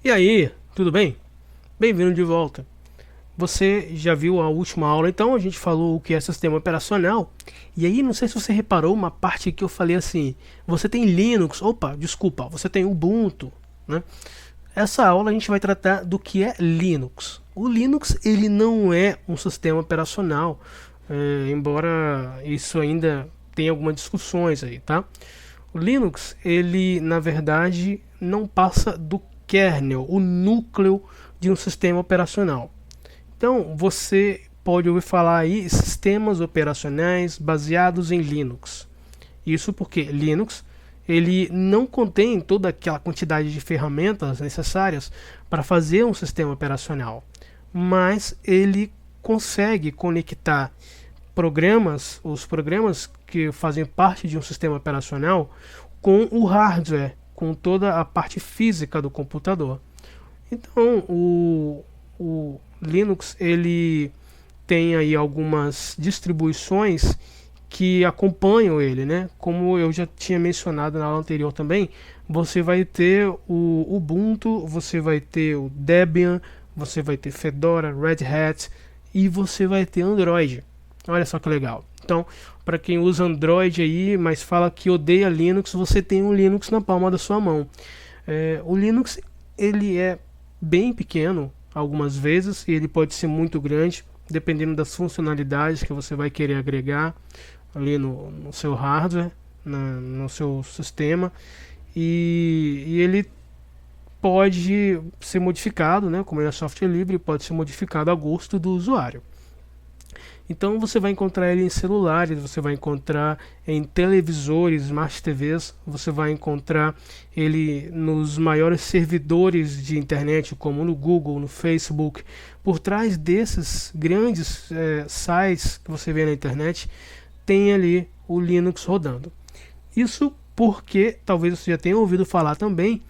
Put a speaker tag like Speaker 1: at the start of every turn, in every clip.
Speaker 1: E aí, tudo bem? Bem-vindo de volta. Você já viu a última aula, então a gente falou o que é sistema operacional. E aí, não sei se você reparou uma parte que eu falei assim: você tem Linux, opa, desculpa, você tem Ubuntu, né? Essa aula a gente vai tratar do que é Linux. O Linux ele não é um sistema operacional, embora isso ainda tenha algumas discussões aí, tá? O Linux ele na verdade não passa do kernel, o núcleo de um sistema operacional. Então você pode ouvir falar aí sistemas operacionais baseados em Linux. Isso porque Linux ele não contém toda aquela quantidade de ferramentas necessárias para fazer um sistema operacional, mas ele consegue conectar os programas que fazem parte de um sistema operacional com o hardware, com toda a parte física do computador. Então, o Linux ele tem aí algumas distribuições que acompanham ele, né? Como eu já tinha mencionado na aula anterior também, você vai ter o Ubuntu, você vai ter o Debian, você vai ter Fedora, Red Hat e você vai ter Android. Olha só que legal. Então, para quem usa Android aí, mas fala que odeia Linux, você tem um Linux na palma da sua mão. O Linux ele é bem pequeno algumas vezes e ele pode ser muito grande, dependendo das funcionalidades que você vai querer agregar ali no seu hardware, no seu sistema, e ele pode ser modificado, né, como ele é software livre, pode ser modificado a gosto do usuário. Então você vai encontrar ele em celulares, você vai encontrar em televisores, smart TVs, você vai encontrar ele nos maiores servidores de internet, como no Google, no Facebook. Por trás desses grandes sites que você vê na internet, tem ali o Linux rodando. Isso porque, talvez você já tenha ouvido falar também,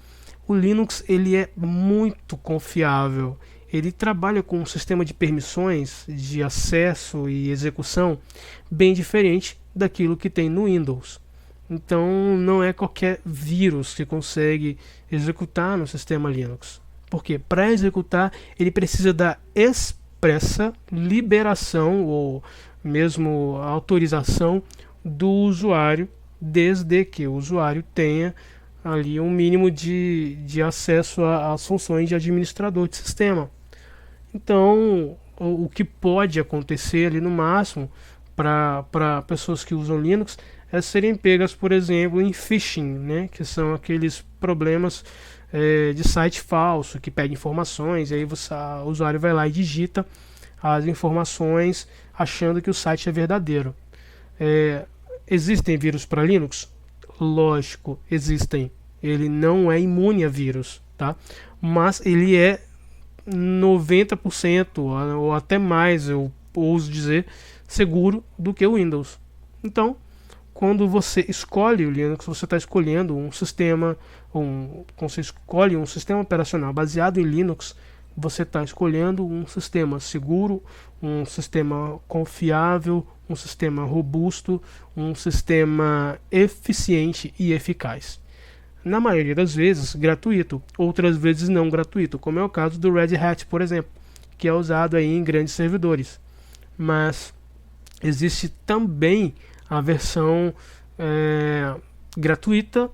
Speaker 1: o Linux ele é muito confiável. Ele trabalha com um sistema de permissões, de acesso e execução bem diferente daquilo que tem no Windows. Então não é qualquer vírus que consegue executar no sistema Linux. Porque para executar ele precisa da expressa liberação ou mesmo autorização do usuário, desde que o usuário tenha ali um mínimo de acesso às funções de administrador de sistema. Então, o que pode acontecer ali no máximo para pessoas que usam Linux é serem pegas, por exemplo, em phishing, né? Que são aqueles problemas de site falso que pede informações, e aí o usuário vai lá e digita as informações achando que o site é verdadeiro. Existem vírus para Linux? Lógico, existem. Ele não é imune a vírus, tá? Mas ele é 90% ou até mais, eu ouso dizer, seguro do que o Windows. Então, quando você escolhe o Linux, você está escolhendo um sistema, quando você escolhe um sistema operacional baseado em Linux, você está escolhendo um sistema seguro, um sistema confiável, um sistema robusto, um sistema eficiente e eficaz. Na maioria das vezes gratuito, outras vezes não gratuito, como é o caso do Red Hat, por exemplo, que é usado aí em grandes servidores. Mas existe também a versão gratuita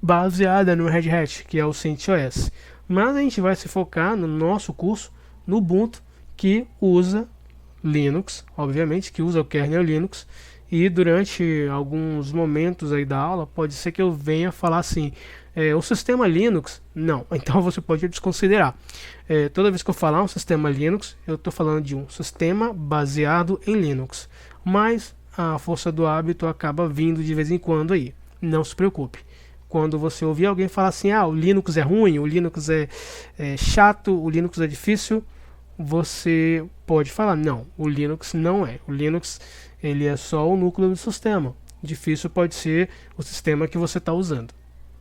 Speaker 1: baseada no Red Hat, que é o CentOS. Mas a gente vai se focar no nosso curso no Ubuntu, que usa Linux, obviamente, que usa o kernel Linux. E durante alguns momentos aí da aula, pode ser que eu venha falar assim, o sistema Linux, não, então você pode desconsiderar. Toda vez que eu falar um sistema Linux, eu estou falando de um sistema baseado em Linux. Mas a força do hábito acaba vindo de vez em quando aí, não se preocupe. Quando você ouvir alguém falar assim, o Linux é ruim, o Linux é chato, o Linux é difícil, você pode falar, não, o Linux não é. O Linux ele é só o núcleo do sistema. Difícil pode ser o sistema que você está usando.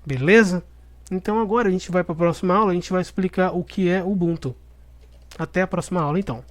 Speaker 1: Beleza? Então agora a gente vai para a próxima aula, a gente vai explicar o que é Ubuntu. Até a próxima aula então.